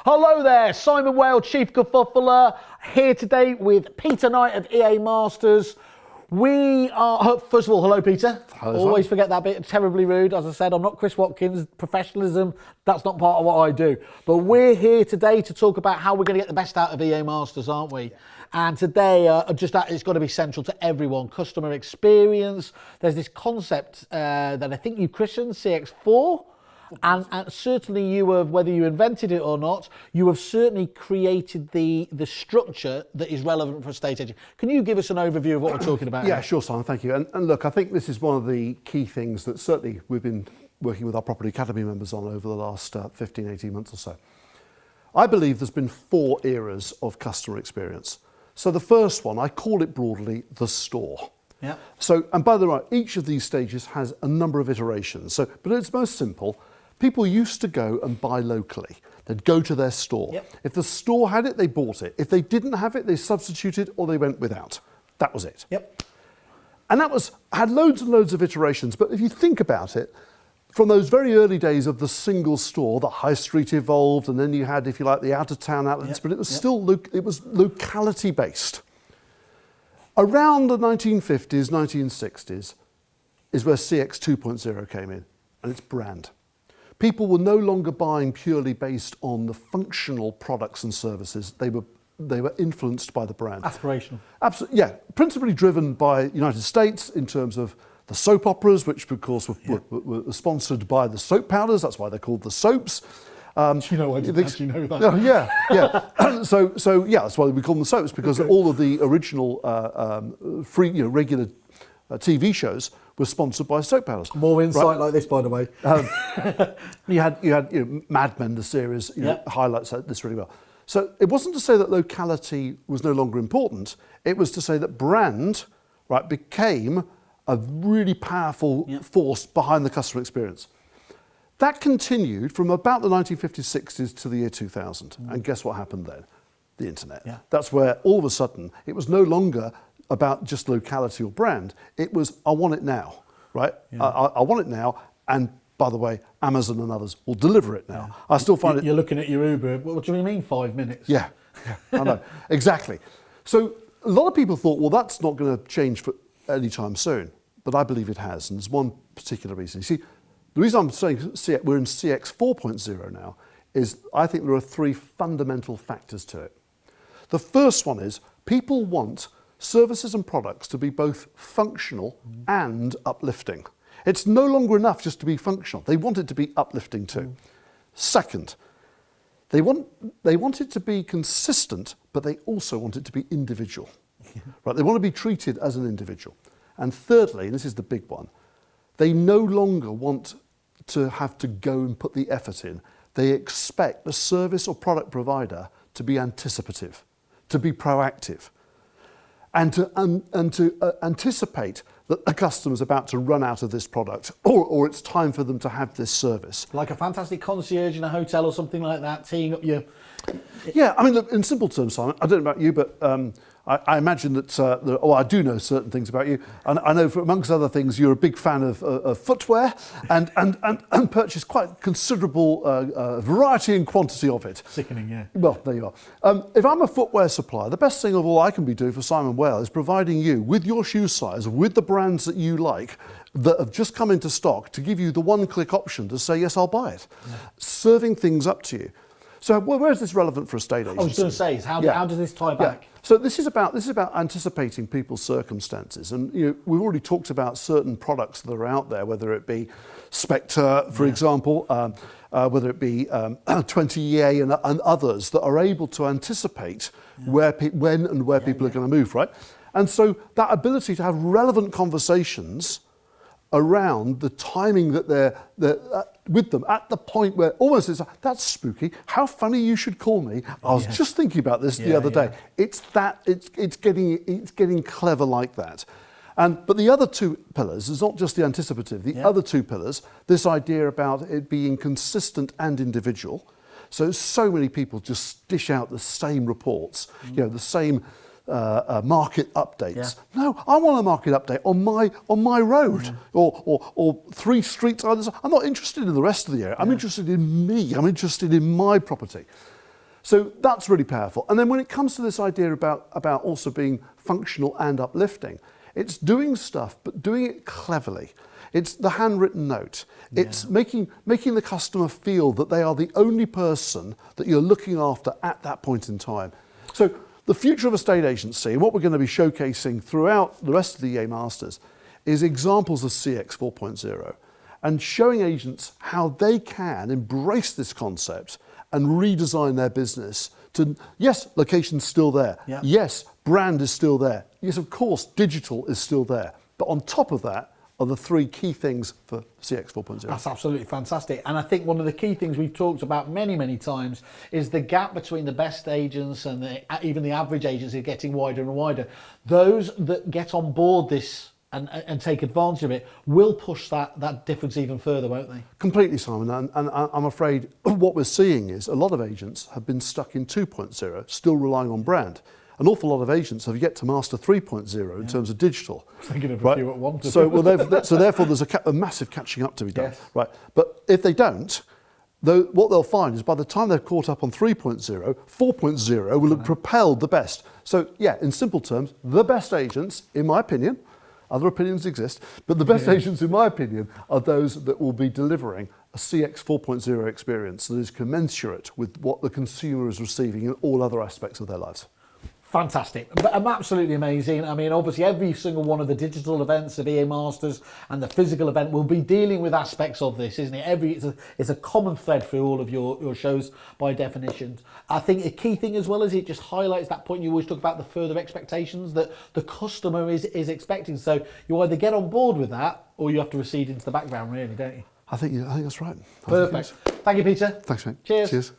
Hello there, Simon Whale, Chief Kerfuffler, here today with Peter Knight of EA Masters. We are, first of all, hello Peter. Hello, Always forget that bit, terribly rude. As I said, I'm not Chris Watkins, professionalism, that's not part of what I do. But we're here today to talk about how we're going to get the best out of EA Masters, aren't we? And today, it's got to be central to everyone, customer experience. There's this concept that I think you christened, CX4. And certainly you have, whether you invented it or not, you have certainly created the structure that is relevant for a estate agent. Can you give us an overview of what we're talking about? Yeah, sure, Simon, thank you. And look, I think this is one of the key things that certainly we've been working with our Property Academy members on over the last 15, 18 months or so. I believe there's been 4 eras of customer experience. So the first one, I call it broadly the store. Yeah. So, and by the way, each of these stages has a number of iterations. So, but it's most simple. People used to go and buy locally. They'd go to their store. Yep. If the store had it, they bought it. If they didn't have it, they substituted or they went without. That was it. Yep. And had loads and loads of iterations. But if you think about it, from those very early days of the single store, the high street evolved, and then you had, if you like, the out-of-town outlets, Yep. but it was still it was locality-based. Around the 1950s, 1960s is where CX 2.0 came in, and it's brand. People were no longer buying purely based on the functional products and services. They were influenced by the brand. Aspirational. Absolutely, yeah. Principally driven by United States in terms of the soap operas, which of course were sponsored by the soap powders. That's why they're called the soaps. Do you know, I didn't actually know that. Oh, yeah. so yeah, that's why we call them the soaps, because all of the original free, regular TV shows were sponsored by soap powders. More insight like this, by the way. You had Mad Men, the series, highlights this really well. So it wasn't to say that locality was no longer important. It was to say that brand, became a really powerful force behind the customer experience. That continued from about the 1950s, 60s to the year 2000. And guess what happened then? The internet. Yeah. That's where all of a sudden it was no longer about just locality or brand. It was, I want it now, right? Yeah. I want it now. And by the way, Amazon and others will deliver it now. Yeah. I still find You're looking at your Uber. What do you mean 5 minutes? Yeah, I know, exactly. So a lot of people thought, well, that's not going to change for any time soon. But I believe it has. And there's one particular reason. You see, the reason I'm saying we're in CX 4.0 now is I think there are 3 fundamental factors to it. The first one is people want services and products to be both functional and uplifting. It's no longer enough just to be functional. They want it to be uplifting too. Second, they want it to be consistent, but they also want it to be individual. Right? They want to be treated as an individual. And thirdly, and this is the big one, they no longer want to have to go and put the effort in. They expect the service or product provider to be anticipative, to be proactive, and to anticipate that a customer's about to run out of this product or it's time for them to have this service. Like a fantastic concierge in a hotel or something like that, teeing up your... Yeah, I mean, look, in simple terms, Simon, I don't know about you, but I imagine that, I do know certain things about you. And I know, amongst other things, you're a big fan of footwear and purchase quite considerable variety and quantity of it. Sickening, yeah. Well, there you are. If I'm a footwear supplier, the best thing of all I can be doing for Simon Whale is providing you with your shoe size, with the brands that you like, that have just come into stock, to give you the one-click option to say, yes, I'll buy it. Yeah. Serving things up to you. So where is this relevant for estate agency? I was going to say, how does this tie back? Yeah. So this is about anticipating people's circumstances, and we've already talked about certain products that are out there, whether it be Spectre, for example, whether it be 20EA and others that are able to anticipate when and where people are going to move, right? And so that ability to have relevant conversations around the timing that they're with them at the point where almost it's like, that's spooky. How funny you should call me. I was just thinking about this the other day. It's getting clever like that. But the other 2 pillars is not just the anticipative. The other 2 pillars, this idea about it being consistent and individual. So many people just dish out the same reports, the same market updates. Yeah. No, I want a market update on my road or 3 streets either side. I'm not interested in the rest of the area. I'm interested in me. I'm interested in my property. So that's really powerful. And then when it comes to this idea about also being functional and uplifting, it's doing stuff, but doing it cleverly. It's the handwritten note. It's making the customer feel that they are the only person that you're looking after at that point in time. So the future of a state agency, and what we're going to be showcasing throughout the rest of the EA Masters, is examples of CX 4.0 and showing agents how they can embrace this concept and redesign their business to, yes, location's still there. Yeah. Yes, brand is still there. Yes, of course, digital is still there. But on top of that are the three key things for CX 4.0. That's absolutely fantastic. And I think one of the key things we've talked about many, many times is the gap between the best agents and even the average agents is getting wider and wider. Those that get on board this and take advantage of it will push that difference even further, won't they? Completely, Simon. And I'm afraid what we're seeing is a lot of agents have been stuck in 2.0, still relying on brand. An awful lot of agents have yet to master 3.0 in terms of digital. Thinking of a few at once. So, so therefore, there's a massive catching up to be done. Yes. Right. But if they don't, what they'll find is by the time they've caught up on 3.0, 4.0 will have propelled the best. So, yeah, in simple terms, the best agents, in my opinion, other opinions exist, but the best agents, in my opinion, are those that will be delivering a CX 4.0 experience that is commensurate with what the consumer is receiving in all other aspects of their lives. Fantastic. Absolutely amazing. I mean, obviously every single one of the digital events of EA Masters and the physical event will be dealing with aspects of this, isn't it? It's a common thread through all of your shows by definition. I think a key thing as well is it just highlights that point you always talk about, the further expectations that the customer is expecting. So you either get on board with that or you have to recede into the background, really, don't you? I think that's right. Perfect. Thank you, Peter. Thanks, mate. Cheers. Cheers.